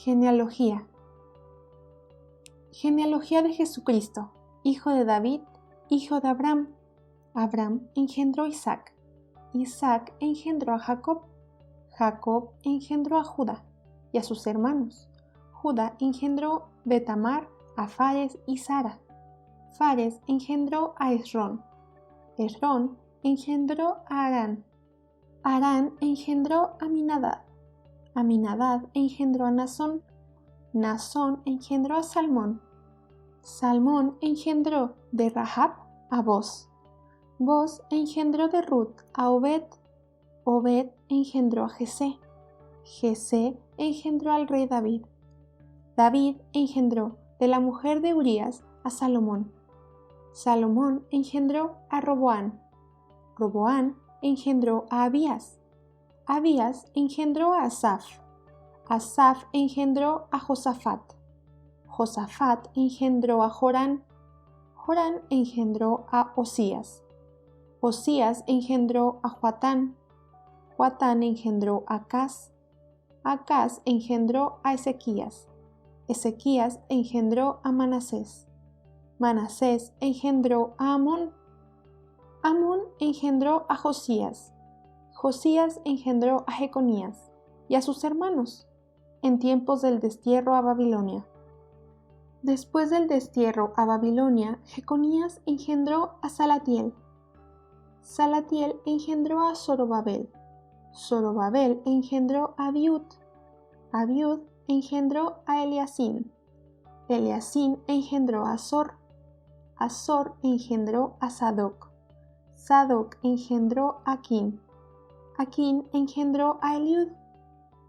Genealogía. Genealogía de Jesucristo, hijo de David, hijo de Abraham. Abraham engendró a Isaac. Isaac engendró a Jacob. Jacob engendró a Judá y a sus hermanos. Judá engendró Betamar, a Fares y Zara. Fares engendró a Esrón. Esrón engendró a Arán. Arán engendró a Aminadab. Aminadab engendró a Nazón. Nazón engendró a Salmón. Salmón engendró de Rahab a Boz. Boz engendró de Ruth a Obed. Obed engendró a Jesé. Jesé engendró al rey David. David engendró de la mujer de Urías a Salomón. Salomón engendró a Roboán. Roboán engendró a Abías. Abías engendró a Asaf. Asaf engendró a Josafat. Josafat engendró a Jorán. Jorán engendró a Osías. Osías engendró a Joatán. Joatán engendró a Acaz. Acaz engendró a Ezequías. Ezequías engendró a Manasés. Manasés engendró a Amón. Amón engendró a Josías. Josías engendró a Jeconías y a sus hermanos en tiempos del destierro a Babilonia. Después del destierro a Babilonia, Jeconías engendró a Salatiel. Salatiel engendró a Zorobabel. Zorobabel engendró a Abiud. Abiud engendró a Eliacín. Eliacín engendró a Azor. Azor engendró a Sadoc. Sadoc engendró a Aquín. Aquín engendró a Eliud.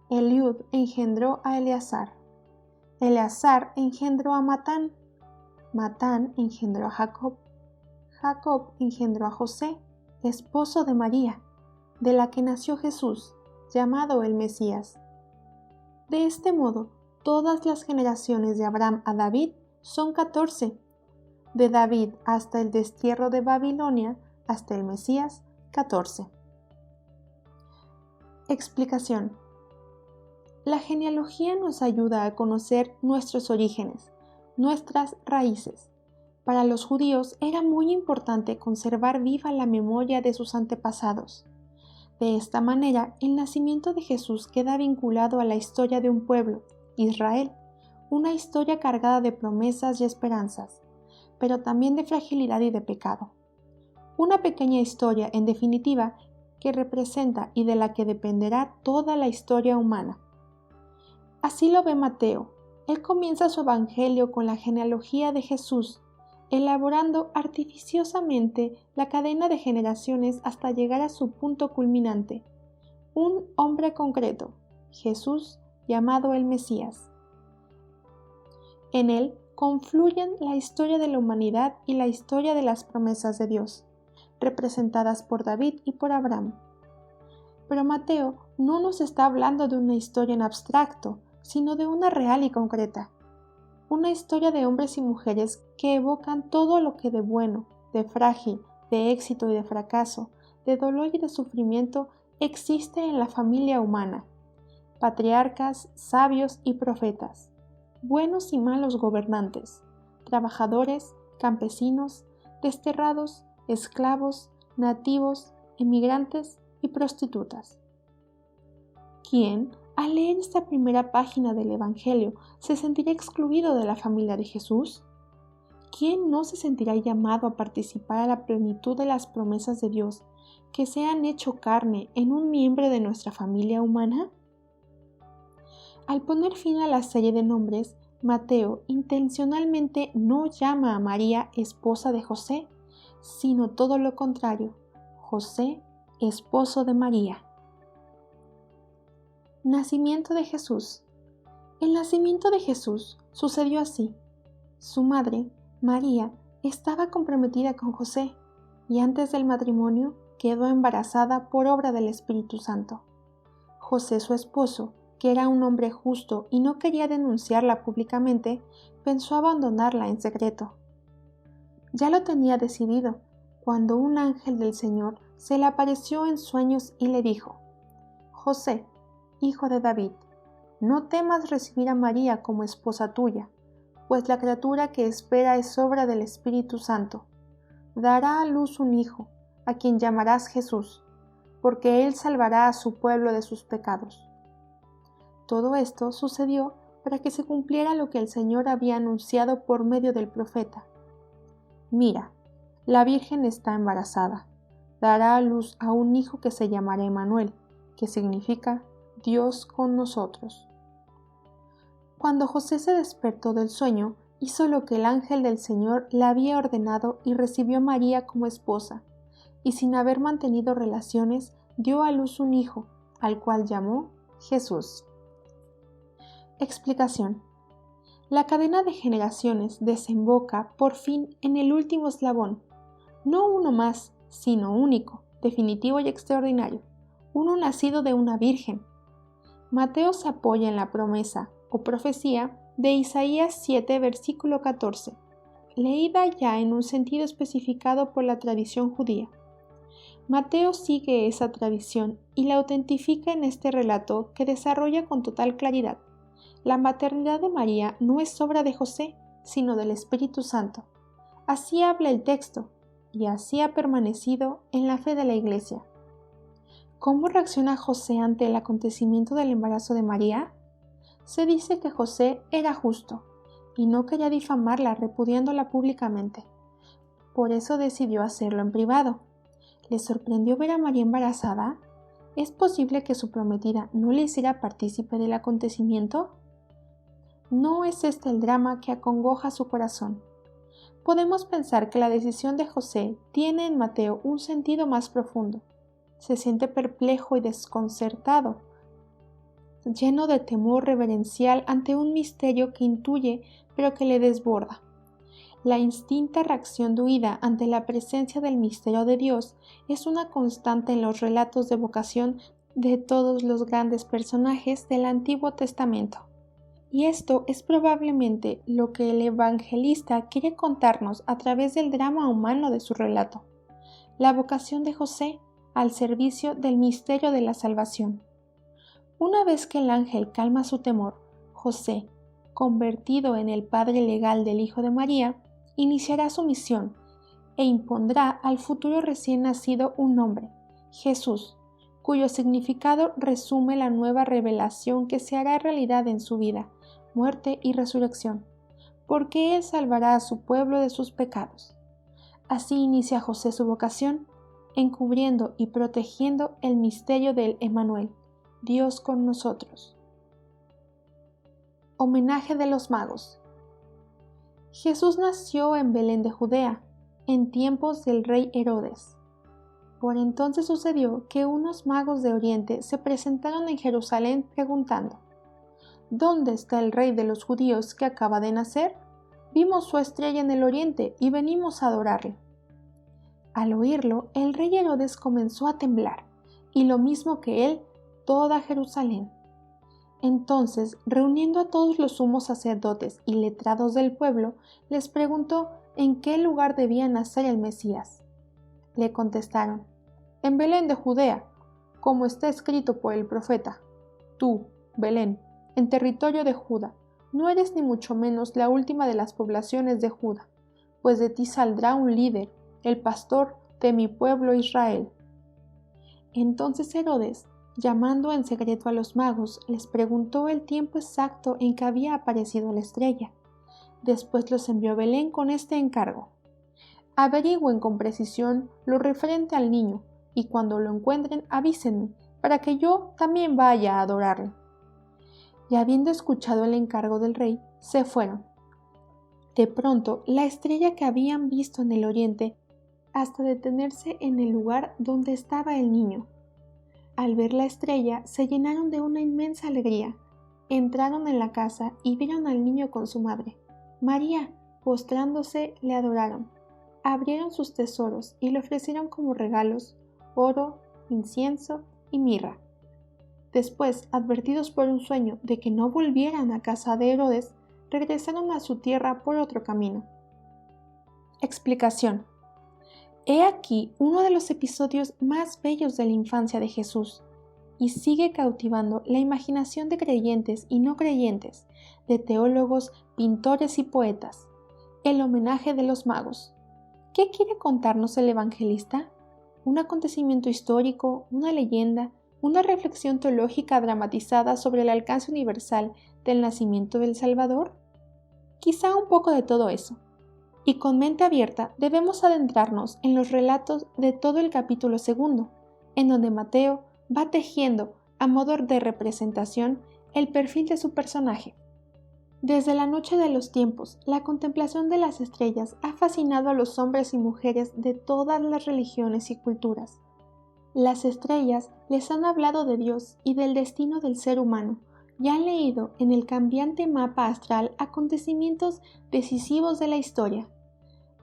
Eliud engendró a Eleazar. Eleazar engendró a Matán. Matán engendró a Jacob. Jacob engendró a José, esposo de María, de la que nació Jesús, llamado el Mesías. De este modo, todas las generaciones de Abraham a David son 14. De David hasta el destierro de Babilonia, hasta el Mesías, 14. Explicación. La genealogía nos ayuda a conocer nuestros orígenes, nuestras raíces. Para los judíos era muy importante conservar viva la memoria de sus antepasados. De esta manera, el nacimiento de Jesús queda vinculado a la historia de un pueblo, Israel, una historia cargada de promesas y esperanzas, pero también de fragilidad y de pecado. Una pequeña historia, en definitiva, que representa y de la que dependerá toda la historia humana. Así lo ve Mateo. Él comienza su evangelio con la genealogía de Jesús, elaborando artificiosamente la cadena de generaciones hasta llegar a su punto culminante, un hombre concreto, Jesús, llamado el Mesías. En él confluyen la historia de la humanidad y la historia de las promesas de Dios, representadas por David y por Abraham. Pero Mateo no nos está hablando de una historia en abstracto, sino de una real y concreta. Una historia de hombres y mujeres que evocan todo lo que de bueno, de frágil, de éxito y de fracaso, de dolor y de sufrimiento existe en la familia humana. Patriarcas, sabios y profetas, buenos y malos gobernantes, trabajadores, campesinos, desterrados, esclavos, nativos, emigrantes y prostitutas. ¿Quién, al leer esta primera página del Evangelio, se sentirá excluido de la familia de Jesús? ¿Quién no se sentirá llamado a participar a la plenitud de las promesas de Dios que se han hecho carne en un miembro de nuestra familia humana? Al poner fin a la serie de nombres, Mateo intencionalmente no llama a María esposa de José, sino todo lo contrario, José, esposo de María. Nacimiento de Jesús. El nacimiento de Jesús sucedió así. Su madre, María, estaba comprometida con José y antes del matrimonio quedó embarazada por obra del Espíritu Santo. José, su esposo, que era un hombre justo y no quería denunciarla públicamente, pensó abandonarla en secreto. Ya lo tenía decidido, cuando un ángel del Señor se le apareció en sueños y le dijo: José, hijo de David, no temas recibir a María como esposa tuya, pues la criatura que espera es obra del Espíritu Santo. Dará a luz un hijo, a quien llamarás Jesús, porque él salvará a su pueblo de sus pecados. Todo esto sucedió para que se cumpliera lo que el Señor había anunciado por medio del profeta. Mira, la Virgen está embarazada, dará a luz a un hijo que se llamará Emmanuel, que significa Dios con nosotros. Cuando José se despertó del sueño, hizo lo que el ángel del Señor le había ordenado y recibió a María como esposa, y sin haber mantenido relaciones, dio a luz un hijo, al cual llamó Jesús. Explicación. La cadena de generaciones desemboca por fin en el último eslabón, no uno más, sino único, definitivo y extraordinario, uno nacido de una virgen. Mateo se apoya en la promesa o profecía de Isaías 7, versículo 14, leída ya en un sentido especificado por la tradición judía. Mateo sigue esa tradición y la autentifica en este relato que desarrolla con total claridad. La maternidad de María no es obra de José, sino del Espíritu Santo. Así habla el texto, y así ha permanecido en la fe de la Iglesia. ¿Cómo reacciona José ante el acontecimiento del embarazo de María? Se dice que José era justo, y no quería difamarla repudiándola públicamente. Por eso decidió hacerlo en privado. ¿Le sorprendió ver a María embarazada? ¿Es posible que su prometida no le hiciera partícipe del acontecimiento? No es este el drama que acongoja su corazón. Podemos pensar que la decisión de José tiene en Mateo un sentido más profundo. Se siente perplejo y desconcertado, lleno de temor reverencial ante un misterio que intuye pero que le desborda. La instinta reacción de huida ante la presencia del misterio de Dios es una constante en los relatos de vocación de todos los grandes personajes del Antiguo Testamento. Y esto es probablemente lo que el evangelista quiere contarnos a través del drama humano de su relato, la vocación de José al servicio del misterio de la salvación. Una vez que el ángel calma su temor, José, convertido en el padre legal del Hijo de María, iniciará su misión e impondrá al futuro recién nacido un nombre, Jesús, cuyo significado resume la nueva revelación que se hará realidad en su vida, muerte y resurrección, porque Él salvará a su pueblo de sus pecados. Así inicia José su vocación, encubriendo y protegiendo el misterio del Emmanuel, Dios con nosotros. Homenaje de los magos. Jesús nació en Belén de Judea, en tiempos del rey Herodes. Por entonces sucedió que unos magos de Oriente se presentaron en Jerusalén preguntando: ¿Dónde está el rey de los judíos que acaba de nacer? Vimos su estrella en el oriente y venimos a adorarle. Al oírlo, el rey Herodes comenzó a temblar, y lo mismo que él, toda Jerusalén. Entonces, reuniendo a todos los sumos sacerdotes y letrados del pueblo, les preguntó en qué lugar debía nacer el Mesías. Le contestaron: en Belén de Judea, como está escrito por el profeta. Tú, Belén, en territorio de Judá, no eres ni mucho menos la última de las poblaciones de Judá, pues de ti saldrá un líder, el pastor de mi pueblo Israel. Entonces Herodes, llamando en secreto a los magos, les preguntó el tiempo exacto en que había aparecido la estrella. Después los envió a Belén con este encargo: averigüen con precisión lo referente al niño, y cuando lo encuentren avísenme, para que yo también vaya a adorarle. Y habiendo escuchado el encargo del rey, se fueron. De pronto, la estrella que habían visto en el oriente, hasta detenerse en el lugar donde estaba el niño. Al ver la estrella, se llenaron de una inmensa alegría. Entraron en la casa y vieron al niño con su madre. María, postrándose, le adoraron. Abrieron sus tesoros y le ofrecieron como regalos oro, incienso y mirra. Después, advertidos por un sueño de que no volvieran a casa de Herodes, regresaron a su tierra por otro camino. Explicación. He aquí uno de los episodios más bellos de la infancia de Jesús. y sigue cautivando la imaginación de creyentes y no creyentes, de teólogos, pintores y poetas. El homenaje de los magos. ¿Qué quiere contarnos el evangelista? ¿Un acontecimiento histórico, una leyenda, una reflexión teológica dramatizada sobre el alcance universal del nacimiento del Salvador? Quizá un poco de todo eso. Y con mente abierta debemos adentrarnos en los relatos de todo el capítulo 2, en donde Mateo va tejiendo, a modo de representación, el perfil de su personaje. Desde la noche de los tiempos, la contemplación de las estrellas ha fascinado a los hombres y mujeres de todas las religiones y culturas. Las estrellas les han hablado de Dios y del destino del ser humano, y han leído en el cambiante mapa astral acontecimientos decisivos de la historia.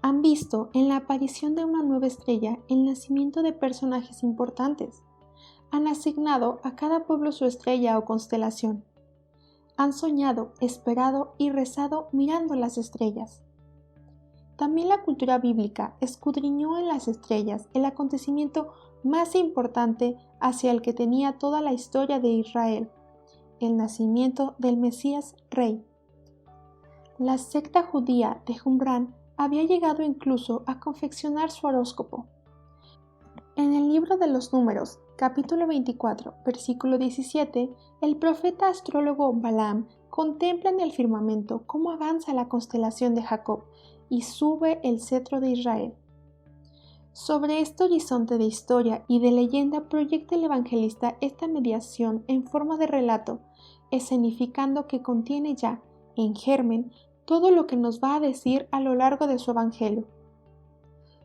Han visto en la aparición de una nueva estrella el nacimiento de personajes importantes. Han asignado a cada pueblo su estrella o constelación. Han soñado, esperado y rezado mirando las estrellas. También la cultura bíblica escudriñó en las estrellas el acontecimiento más importante hacia el que tenía toda la historia de Israel, el nacimiento del Mesías Rey. La secta judía de Qumran había llegado incluso a confeccionar su horóscopo. En el libro de los Números, capítulo 24, versículo 17, el profeta astrólogo Balaam contempla en el firmamento cómo avanza la constelación de Jacob y sube el cetro de Israel. Sobre este horizonte de historia y de leyenda proyecta el evangelista esta mediación en forma de relato, escenificando que contiene ya, en germen, todo lo que nos va a decir a lo largo de su evangelio.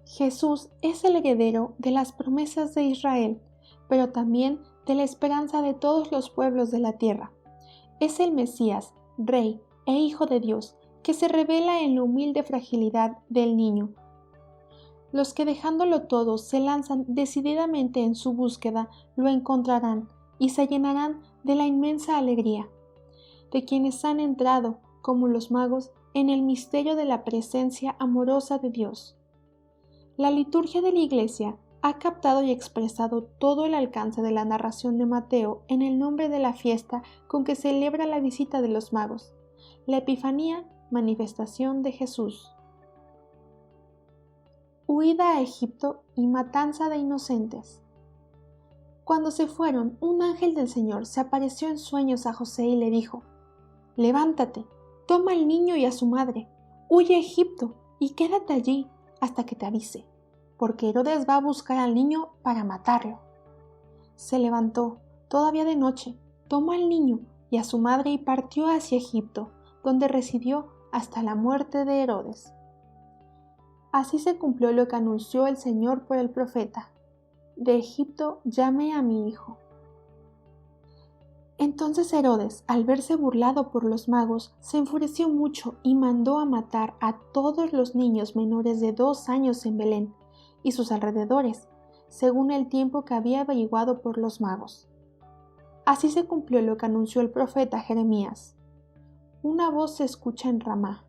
Jesús es el heredero de las promesas de Israel, pero también de la esperanza de todos los pueblos de la tierra. Es el Mesías, Rey e Hijo de Dios, que se revela en la humilde fragilidad del niño. Los que dejándolo todo se lanzan decididamente en su búsqueda lo encontrarán y se llenarán de la inmensa alegría de quienes han entrado, como los magos, en el misterio de la presencia amorosa de Dios. La liturgia de la Iglesia ha captado y expresado todo el alcance de la narración de Mateo en el nombre de la fiesta con que celebra la visita de los magos, la Epifanía, manifestación de Jesús. Huida a Egipto y matanza de inocentes. Cuando se fueron, un ángel del Señor se apareció en sueños a José y le dijo: «Levántate, toma al niño y a su madre, huye a Egipto y quédate allí hasta que te avise, porque Herodes va a buscar al niño para matarlo». Se levantó, todavía de noche, tomó al niño y a su madre y partió hacia Egipto, donde residió hasta la muerte de Herodes. Así se cumplió lo que anunció el Señor por el profeta: «De Egipto llamé a mi hijo». Entonces Herodes, al verse burlado por los magos, se enfureció mucho y mandó a matar a todos los niños menores de 2 años en Belén y sus alrededores, según el tiempo que había averiguado por los magos. Así se cumplió lo que anunció el profeta Jeremías: «Una voz se escucha en Ramá,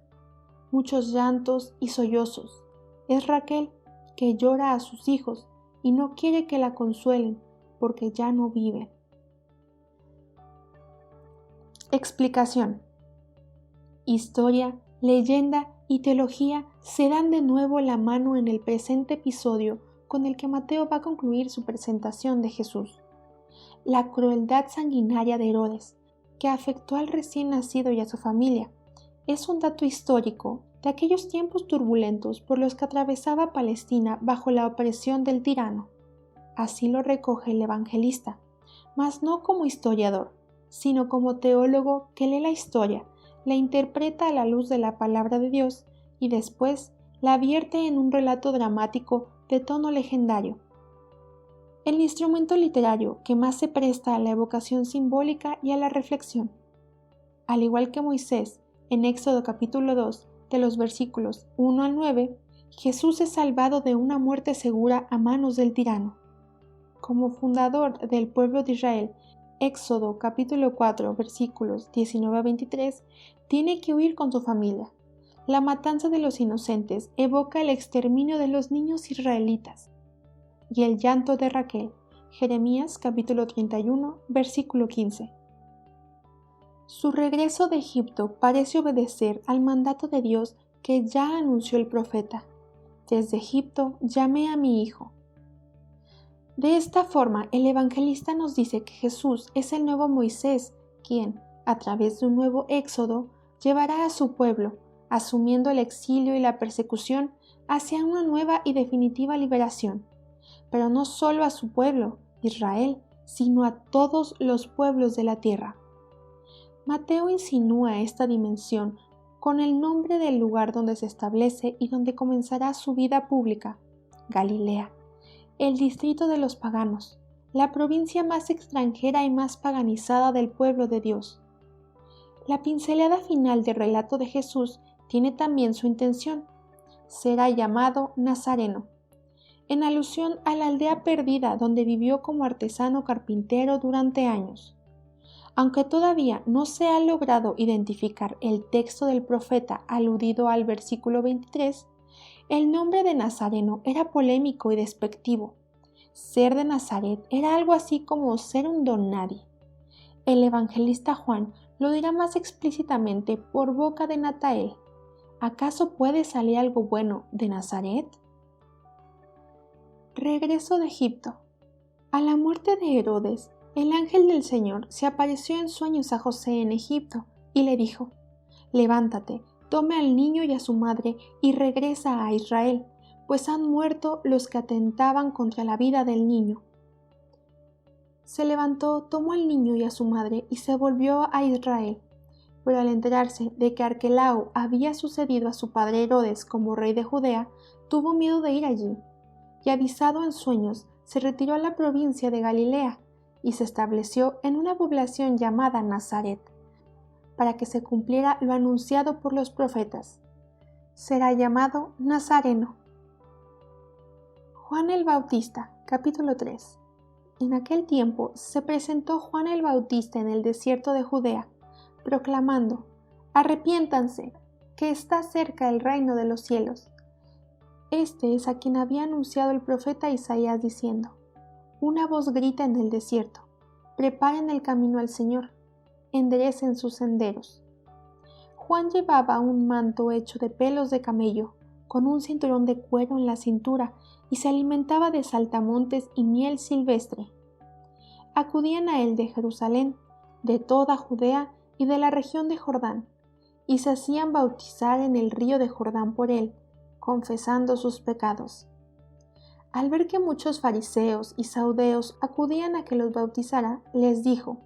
muchos llantos y sollozos. Es Raquel, que llora a sus hijos y no quiere que la consuelen, porque ya no viven». Explicación. Historia, leyenda y teología se dan de nuevo la mano en el presente episodio con el que Mateo va a concluir su presentación de Jesús. La crueldad sanguinaria de Herodes, que afectó al recién nacido y a su familia, es un dato histórico de aquellos tiempos turbulentos por los que atravesaba Palestina bajo la opresión del tirano. Así lo recoge el evangelista, mas no como historiador, sino como teólogo que lee la historia, la interpreta a la luz de la palabra de Dios y después la vierte en un relato dramático de tono legendario. El instrumento literario que más se presta a la evocación simbólica y a la reflexión. Al igual que Moisés, en Éxodo capítulo 2, de los versículos 1 al 9, Jesús es salvado de una muerte segura a manos del tirano. Como fundador del pueblo de Israel, Éxodo capítulo 4 versículos 19 a 23, tiene que huir con su familia. La matanza de los inocentes evoca el exterminio de los niños israelitas. Y el llanto de Raquel, Jeremías capítulo 31, versículo 15. Su regreso de Egipto parece obedecer al mandato de Dios que ya anunció el profeta: desde Egipto llamé a mi hijo. De esta forma, el evangelista nos dice que Jesús es el nuevo Moisés, quien, a través de un nuevo éxodo, llevará a su pueblo, asumiendo el exilio y la persecución, hacia una nueva y definitiva liberación, pero no solo a su pueblo, Israel, sino a todos los pueblos de la tierra. Mateo insinúa esta dimensión con el nombre del lugar donde se establece y donde comenzará su vida pública: Galilea, el distrito de los paganos, la provincia más extranjera y más paganizada del pueblo de Dios. La pincelada final del relato de Jesús tiene también su intención: será llamado Nazareno, en alusión a la aldea perdida donde vivió como artesano carpintero durante años. Aunque todavía no se ha logrado identificar el texto del profeta aludido al versículo 23, el nombre de Nazareno era polémico y despectivo. Ser de Nazaret era algo así como ser un don nadie. El evangelista Juan lo dirá más explícitamente por boca de Natael: ¿acaso puede salir algo bueno de Nazaret? Regreso de Egipto. A la muerte de Herodes, el ángel del Señor se apareció en sueños a José en Egipto y le dijo: levántate, tome al niño y a su madre y regresa a Israel, pues han muerto los que atentaban contra la vida del niño. Se levantó, tomó al niño y a su madre y se volvió a Israel, pero al enterarse de que Arquelao había sucedido a su padre Herodes como rey de Judea, tuvo miedo de ir allí, y avisado en sueños, se retiró a la provincia de Galilea y se estableció en una población llamada Nazaret, para que se cumpliera lo anunciado por los profetas: será llamado Nazareno. Juan el Bautista, capítulo 3. En aquel tiempo se presentó Juan el Bautista en el desierto de Judea, proclamando: arrepiéntanse, que está cerca el reino de los cielos. Este es a quien había anunciado el profeta Isaías diciendo: una voz grita en el desierto: preparen el camino al Señor, enderecen sus senderos. Juan llevaba un manto hecho de pelos de camello, con un cinturón de cuero en la cintura, y se alimentaba de saltamontes y miel silvestre. Acudían a él de Jerusalén, de toda Judea y de la región de Jordán, y se hacían bautizar en el río de Jordán por él, confesando sus pecados. Al ver que muchos fariseos y saduceos acudían a que los bautizara, les dijo: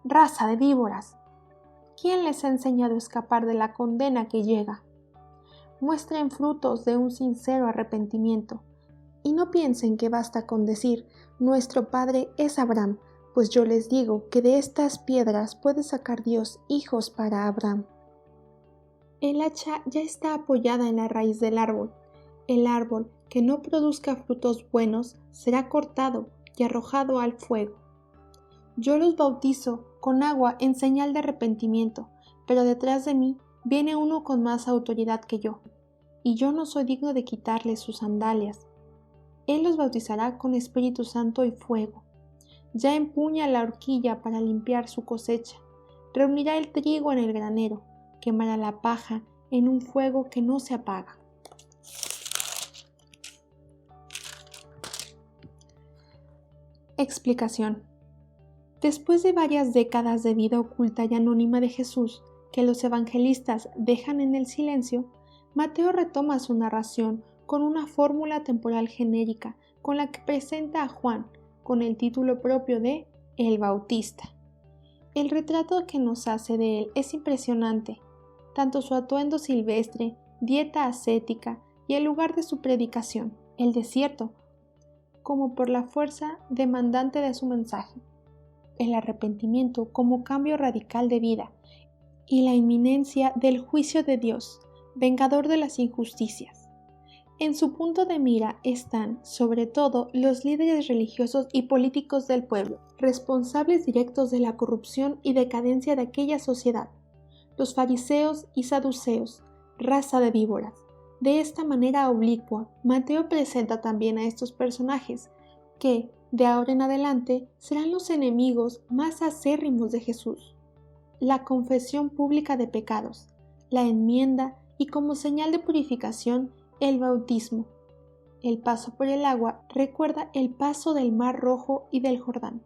raza de víboras, ¿quién les ha enseñado a escapar de la condena que llega? Muestren frutos de un sincero arrepentimiento, y no piensen que basta con decir: nuestro padre es Abraham, pues yo les digo que de estas piedras puede sacar Dios hijos para Abraham. El hacha ya está apoyada en la raíz del árbol. El árbol que no produzca frutos buenos será cortado y arrojado al fuego. Yo los bautizo con agua en señal de arrepentimiento, pero detrás de mí viene uno con más autoridad que yo, y yo no soy digno de quitarle sus sandalias. Él los bautizará con Espíritu Santo y fuego. Ya empuña la horquilla para limpiar su cosecha, reunirá el trigo en el granero, quemará la paja en un fuego que no se apaga. Explicación. Después de varias décadas de vida oculta y anónima de Jesús, que los evangelistas dejan en el silencio, Mateo retoma su narración con una fórmula temporal genérica con la que presenta a Juan con el título propio de El Bautista. El retrato que nos hace de él es impresionante, tanto su atuendo silvestre, dieta ascética y el lugar de su predicación, el desierto, como por la fuerza demandante de su mensaje, el arrepentimiento como cambio radical de vida y la inminencia del juicio de Dios, vengador de las injusticias. En su punto de mira están, sobre todo, los líderes religiosos y políticos del pueblo, responsables directos de la corrupción y decadencia de aquella sociedad, los fariseos y saduceos, raza de víboras. De esta manera oblicua, Mateo presenta también a estos personajes que, de ahora en adelante, serán los enemigos más acérrimos de Jesús. La confesión pública de pecados, la enmienda y como señal de purificación, el bautismo. El paso por el agua recuerda el paso del Mar Rojo y del Jordán.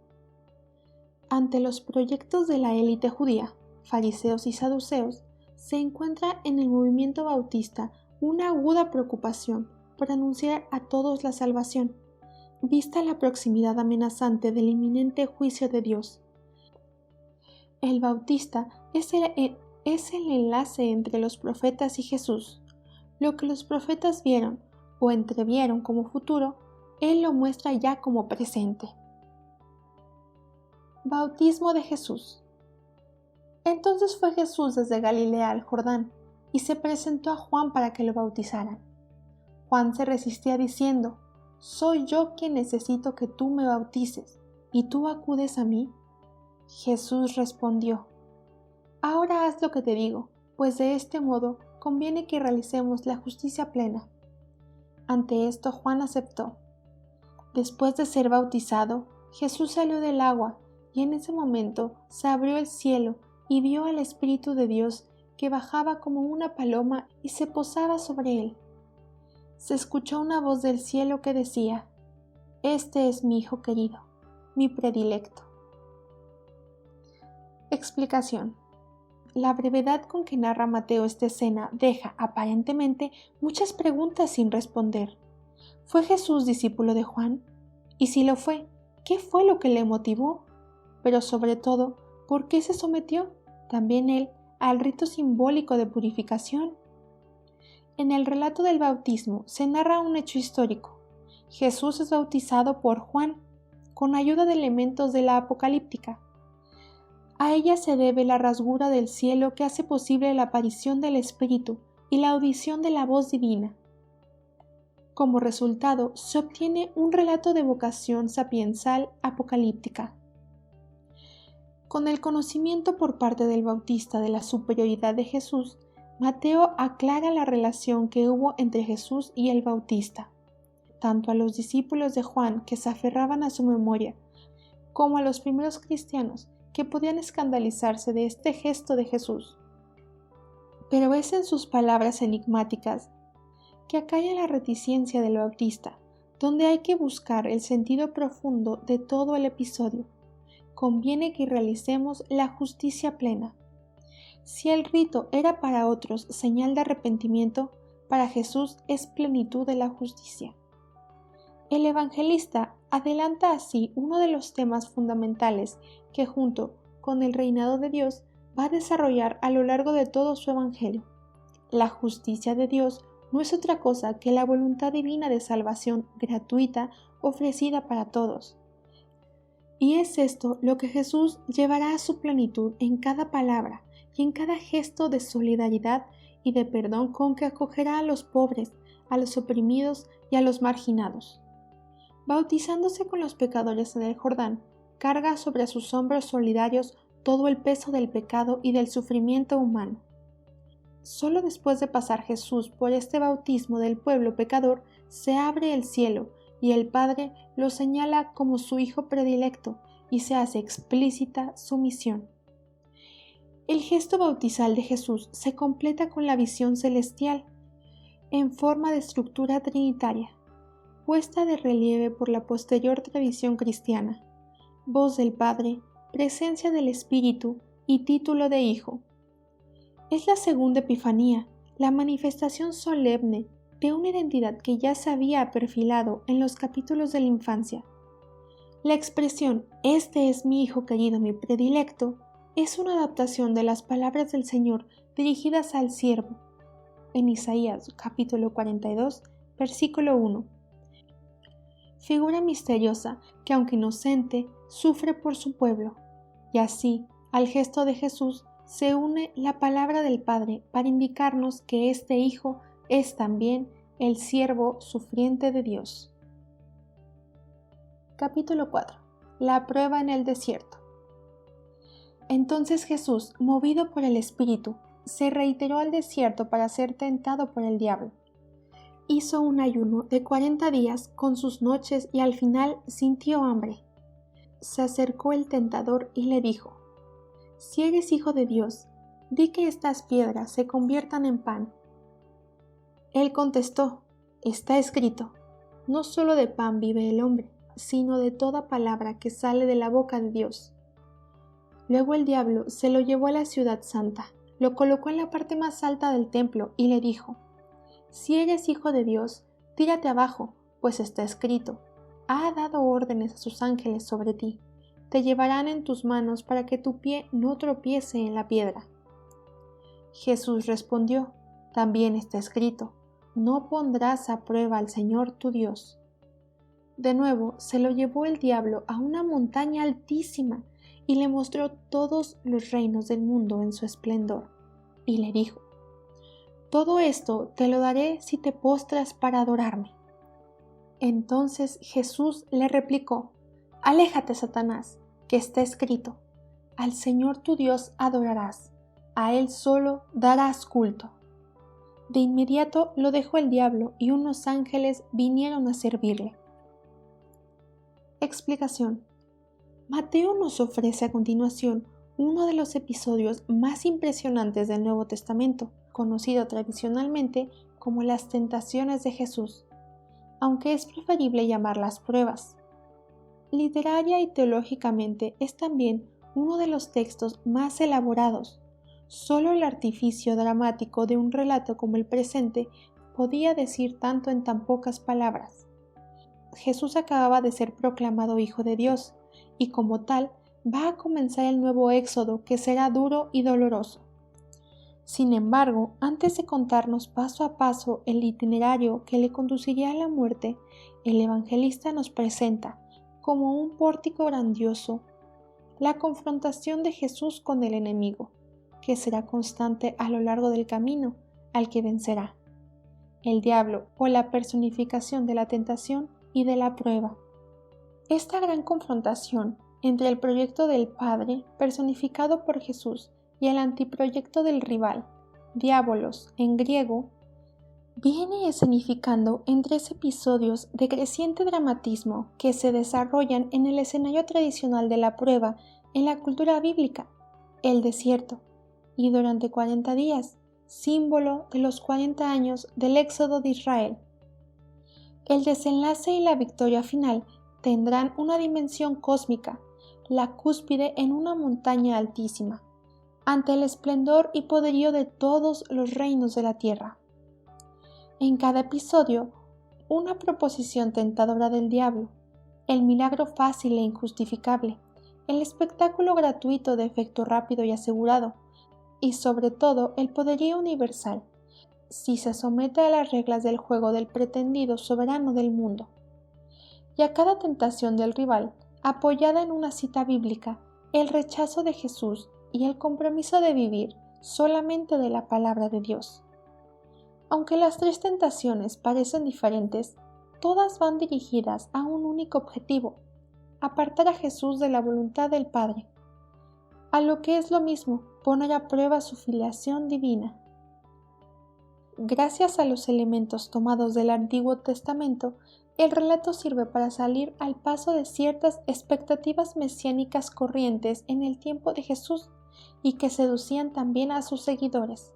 Ante los proyectos de la élite judía, fariseos y saduceos, se encuentra en el movimiento bautista una aguda preocupación por anunciar a todos la salvación, vista la proximidad amenazante del inminente juicio de Dios. El bautista es el enlace entre los profetas y Jesús. Lo que los profetas vieron o entrevieron como futuro, él lo muestra ya como presente. Bautismo de Jesús. Entonces fue Jesús desde Galilea al Jordán y se presentó a Juan para que lo bautizaran. Juan se resistía diciendo: «Soy yo quien necesito que tú me bautices, ¿y tú acudes a mí?». Jesús respondió: «Ahora haz lo que te digo, pues de este modo conviene que realicemos la justicia plena». Ante esto Juan aceptó. Después de ser bautizado, Jesús salió del agua, y en ese momento se abrió el cielo y vio al Espíritu de Dios que bajaba como una paloma y se posaba sobre él. Se escuchó una voz del cielo que decía: «Este es mi Hijo querido, mi predilecto». Explicación. La brevedad con que narra Mateo esta escena deja, aparentemente, muchas preguntas sin responder. ¿Fue Jesús discípulo de Juan? Y si lo fue, ¿qué fue lo que le motivó? Pero sobre todo, ¿por qué se sometió, también él, al rito simbólico de purificación? En el relato del bautismo se narra un hecho histórico. Jesús es bautizado por Juan, con ayuda de elementos de la apocalíptica. A ella se debe la rasgura del cielo que hace posible la aparición del Espíritu y la audición de la voz divina. Como resultado, se obtiene un relato de vocación sapiensal apocalíptica. Con el conocimiento por parte del Bautista de la superioridad de Jesús, Mateo aclara la relación que hubo entre Jesús y el Bautista, tanto a los discípulos de Juan que se aferraban a su memoria, como a los primeros cristianos que podían escandalizarse de este gesto de Jesús. Pero es en sus palabras enigmáticas que acalla la reticencia del Bautista, donde hay que buscar el sentido profundo de todo el episodio. Conviene que realicemos la justicia plena. Si el rito era para otros señal de arrepentimiento, para Jesús es plenitud de la justicia. El evangelista adelanta así uno de los temas fundamentales que, junto con el reinado de Dios, va a desarrollar a lo largo de todo su evangelio. La justicia de Dios no es otra cosa que la voluntad divina de salvación gratuita ofrecida para todos. Y es esto lo que Jesús llevará a su plenitud en cada palabra y en cada gesto de solidaridad y de perdón con que acogerá a los pobres, a los oprimidos y a los marginados. Bautizándose con los pecadores en el Jordán, carga sobre sus hombros solidarios todo el peso del pecado y del sufrimiento humano. Solo después de pasar Jesús por este bautismo del pueblo pecador, se abre el cielo y el Padre lo señala como su Hijo predilecto y se hace explícita su misión. El gesto bautizal de Jesús se completa con la visión celestial, en forma de estructura trinitaria, puesta de relieve por la posterior tradición cristiana, voz del Padre, presencia del Espíritu y título de Hijo. Es la segunda Epifanía, la manifestación solemne de una identidad que ya se había perfilado en los capítulos de la infancia. La expresión «Este es mi Hijo querido, mi predilecto» es una adaptación de las palabras del Señor dirigidas al siervo, en Isaías capítulo 42, versículo 1. Figura misteriosa que, aunque inocente, sufre por su pueblo, y así, al gesto de Jesús, se une la palabra del Padre para indicarnos que este Hijo es también el siervo sufriente de Dios. Capítulo 4. La prueba en el desierto. Entonces Jesús, movido por el Espíritu, se retiró al desierto para ser tentado por el diablo. hizo un ayuno de 40 días con sus noches y al final sintió hambre. Se acercó el tentador y le dijo: «Si eres hijo de Dios, di que estas piedras se conviertan en pan». Él contestó: «Está escrito, no solo de pan vive el hombre, sino de toda palabra que sale de la boca de Dios». Luego el diablo se lo llevó a la ciudad santa, lo colocó en la parte más alta del templo y le dijo: «Si eres hijo de Dios, tírate abajo, pues está escrito, ha dado órdenes a sus ángeles sobre ti, te llevarán en tus manos para que tu pie no tropiece en la piedra». Jesús respondió: «También está escrito, no pondrás a prueba al Señor tu Dios». De nuevo se lo llevó el diablo a una montaña altísima y le mostró todos los reinos del mundo en su esplendor, y le dijo: «Todo esto te lo daré si te postras para adorarme». Entonces Jesús le replicó: «Aléjate, Satanás, que está escrito, al Señor tu Dios adorarás, a Él solo darás culto». De inmediato lo dejó el diablo y unos ángeles vinieron a servirle. Explicación. Mateo nos ofrece a continuación uno de los episodios más impresionantes del Nuevo Testamento, conocido tradicionalmente como las tentaciones de Jesús, aunque es preferible llamarlas pruebas. Literaria y teológicamente es también uno de los textos más elaborados. Solo el artificio dramático de un relato como el presente podía decir tanto en tan pocas palabras. Jesús acababa de ser proclamado Hijo de Dios, y como tal va a comenzar el nuevo éxodo que será duro y doloroso. Sin embargo, antes de contarnos paso a paso el itinerario que le conduciría a la muerte, el evangelista nos presenta, como un pórtico grandioso, la confrontación de Jesús con el enemigo, que será constante a lo largo del camino, al que vencerá. El diablo, o la personificación de la tentación y de la prueba. Esta gran confrontación entre el proyecto del Padre, personificado por Jesús, y el antiproyecto del rival, diabolos en griego, viene escenificando en 3 episodios de creciente dramatismo que se desarrollan en el escenario tradicional de la prueba en la cultura bíblica, el desierto, y durante 40 días, símbolo de los 40 años del éxodo de Israel. El desenlace y la victoria final tendrán una dimensión cósmica, la cúspide en una montaña altísima, ante el esplendor y poderío de todos los reinos de la tierra. En cada episodio, una proposición tentadora del diablo, el milagro fácil e injustificable, el espectáculo gratuito de efecto rápido y asegurado, y sobre todo el poderío universal, si se somete a las reglas del juego del pretendido soberano del mundo. Y a cada tentación del rival, apoyada en una cita bíblica, el rechazo de Jesús y el compromiso de vivir solamente de la palabra de Dios. Aunque las 3 tentaciones parecen diferentes, todas van dirigidas a un único objetivo: apartar a Jesús de la voluntad del Padre, a lo que es lo mismo, poner a prueba su filiación divina. Gracias a los elementos tomados del Antiguo Testamento, el relato sirve para salir al paso de ciertas expectativas mesiánicas corrientes en el tiempo de Jesús y que seducían también a sus seguidores.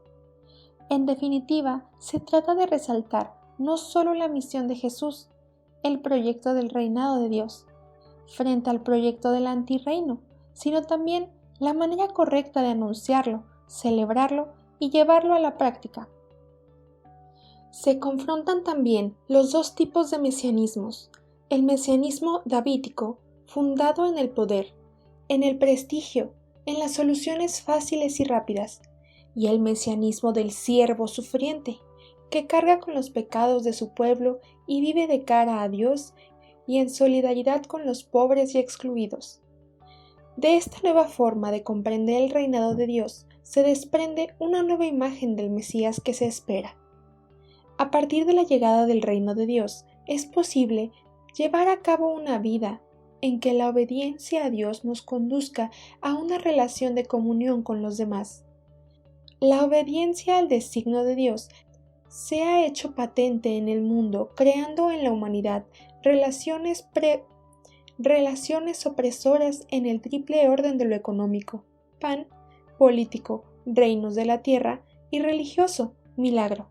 En definitiva, se trata de resaltar no solo la misión de Jesús, el proyecto del reinado de Dios, frente al proyecto del antirreino, sino también la manera correcta de anunciarlo, celebrarlo y llevarlo a la práctica. Se confrontan también los 2 tipos de mesianismos: el mesianismo davídico, fundado en el poder, en el prestigio, en las soluciones fáciles y rápidas, y el mesianismo del siervo sufriente, que carga con los pecados de su pueblo y vive de cara a Dios y en solidaridad con los pobres y excluidos. De esta nueva forma de comprender el reinado de Dios se desprende una nueva imagen del Mesías que se espera. A partir de la llegada del reino de Dios, es posible llevar a cabo una vida en que la obediencia a Dios nos conduzca a una relación de comunión con los demás. La obediencia al designio de Dios se ha hecho patente en el mundo, creando en la humanidad relaciones opresoras en el triple orden de lo económico, pan, político, reinos de la tierra y religioso, milagro.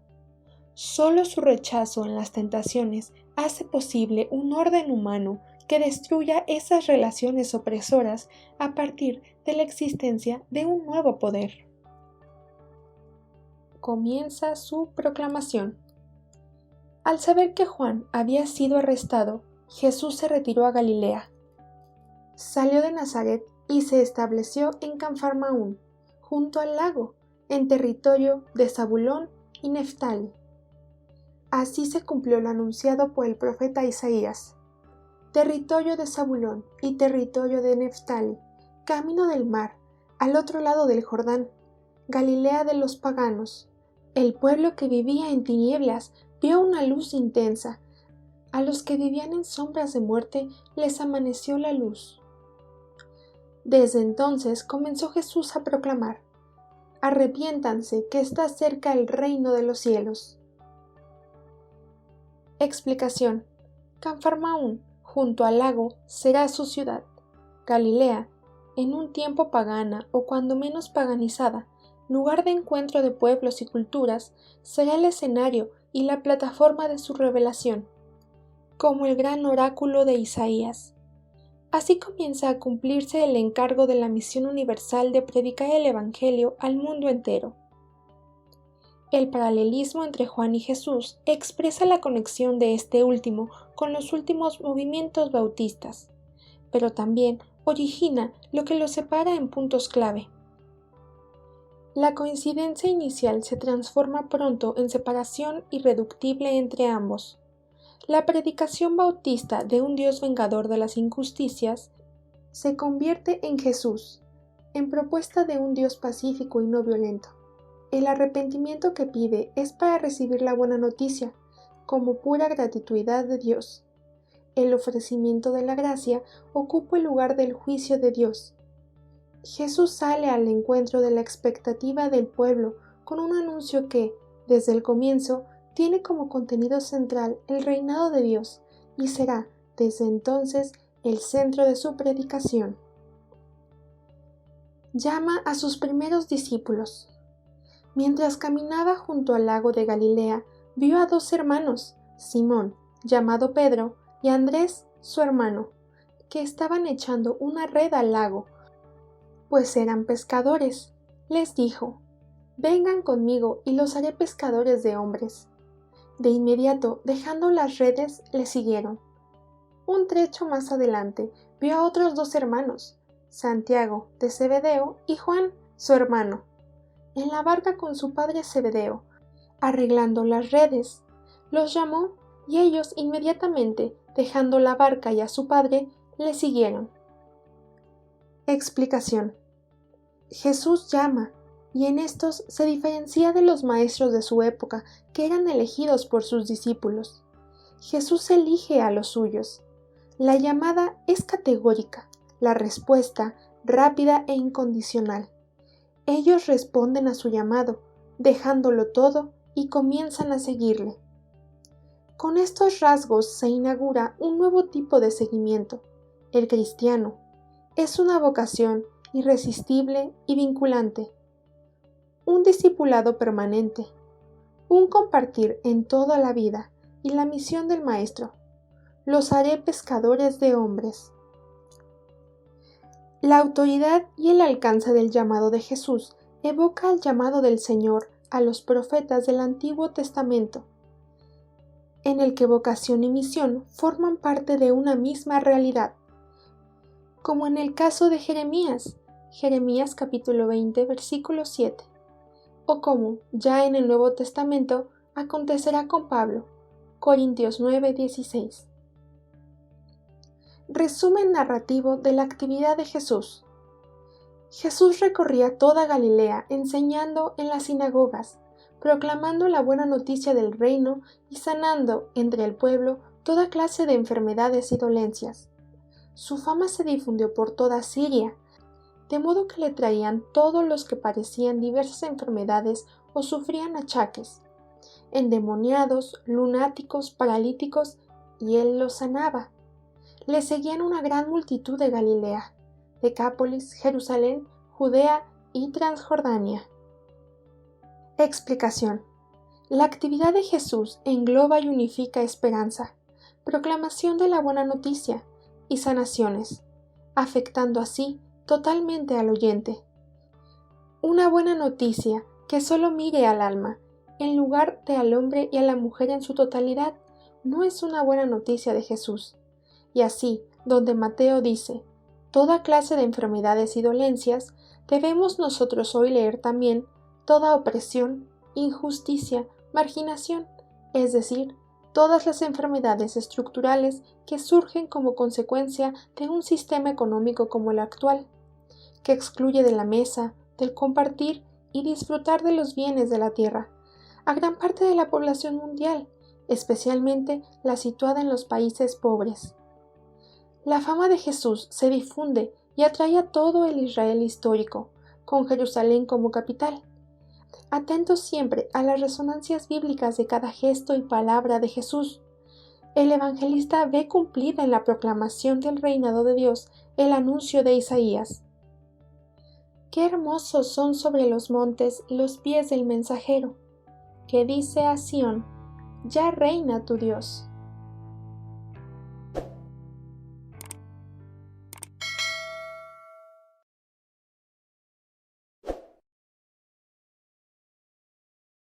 Solo su rechazo en las tentaciones hace posible un orden humano que destruya esas relaciones opresoras a partir de la existencia de un nuevo poder. Comienza su proclamación. Al saber que Juan había sido arrestado, Jesús se retiró a Galilea. Salió de Nazaret y se estableció en Cafarnaúm, junto al lago, en territorio de Zabulón y Neftali. Así se cumplió lo anunciado por el profeta Isaías. Territorio de Zabulón y territorio de Neftali, camino del mar, al otro lado del Jordán, Galilea de los paganos. El pueblo que vivía en tinieblas vio una luz intensa. A los que vivían en sombras de muerte les amaneció la luz. Desde entonces comenzó Jesús a proclamar: arrepiéntanse, que está cerca el reino de los cielos. Explicación. Cafarnaúm, junto al lago, será su ciudad. Galilea, en un tiempo pagana o cuando menos paganizada, lugar de encuentro de pueblos y culturas, será el escenario y la plataforma de su revelación, como el gran oráculo de Isaías. Así comienza a cumplirse el encargo de la misión universal de predicar el Evangelio al mundo entero. El paralelismo entre Juan y Jesús expresa la conexión de este último con los últimos movimientos bautistas, pero también origina lo que los separa en puntos clave. La coincidencia inicial se transforma pronto en separación irreductible entre ambos. La predicación bautista de un Dios vengador de las injusticias se convierte en Jesús, en propuesta de un Dios pacífico y no violento. El arrepentimiento que pide es para recibir la buena noticia, como pura gratuidad de Dios. El ofrecimiento de la gracia ocupa el lugar del juicio de Dios. Jesús sale al encuentro de la expectativa del pueblo con un anuncio que, desde el comienzo, tiene como contenido central el reinado de Dios y será, desde entonces, el centro de su predicación. Llama a sus primeros discípulos. Mientras caminaba junto al lago de Galilea, vio a dos hermanos, Simón, llamado Pedro, y Andrés, su hermano, que estaban echando una red al lago, pues eran pescadores. Les dijo: vengan conmigo y los haré pescadores de hombres. De inmediato, dejando las redes, le siguieron. Un trecho más adelante, vio a otros dos hermanos, Santiago, de Zebedeo, y Juan, su hermano, en la barca con su padre Zebedeo, arreglando las redes. Los llamó, y ellos inmediatamente, dejando la barca y a su padre, le siguieron. Explicación. Jesús llama, y en estos se diferencia de los maestros de su época, que eran elegidos por sus discípulos. Jesús elige a los suyos. La llamada es categórica, la respuesta rápida e incondicional. Ellos responden a su llamado, dejándolo todo, y comienzan a seguirle. Con estos rasgos se inaugura un nuevo tipo de seguimiento, el cristiano. Es una vocación irresistible y vinculante, un discipulado permanente, un compartir en toda la vida y la misión del Maestro. Los haré pescadores de hombres. La autoridad y el alcance del llamado de Jesús evoca el llamado del Señor a los profetas del Antiguo Testamento, en el que vocación y misión forman parte de una misma realidad, como en el caso de Jeremías capítulo 20, versículo 7, o como, ya en el Nuevo Testamento, acontecerá con Pablo, Corintios 9, 16. Resumen narrativo de la actividad de Jesús. Jesús recorría toda Galilea enseñando en las sinagogas, proclamando la buena noticia del reino y sanando entre el pueblo toda clase de enfermedades y dolencias. Su fama se difundió por toda Siria, de modo que le traían todos los que padecían diversas enfermedades o sufrían achaques. endemoniados, lunáticos, paralíticos, y él los sanaba. Le seguían una gran multitud de Galilea, Decápolis, Jerusalén, Judea y Transjordania. Explicación. La actividad de Jesús engloba y unifica esperanza, proclamación de la buena noticia y sanaciones, afectando así totalmente al oyente. Una buena noticia que solo mire al alma, en lugar de al hombre y a la mujer en su totalidad, no es una buena noticia de Jesús. Y así, donde Mateo dice, toda clase de enfermedades y dolencias, debemos nosotros hoy leer también toda opresión, injusticia, marginación, es decir, todas las enfermedades estructurales que surgen como consecuencia de un sistema económico como el actual, que excluye de la mesa, del compartir y disfrutar de los bienes de la tierra a gran parte de la población mundial, especialmente la situada en los países pobres. La fama de Jesús se difunde y atrae a todo el Israel histórico, con Jerusalén como capital. Atentos siempre a las resonancias bíblicas de cada gesto y palabra de Jesús, el evangelista ve cumplida en la proclamación del reinado de Dios el anuncio de Isaías. Qué hermosos son sobre los montes los pies del mensajero, que dice a Sión, ya reina tu Dios.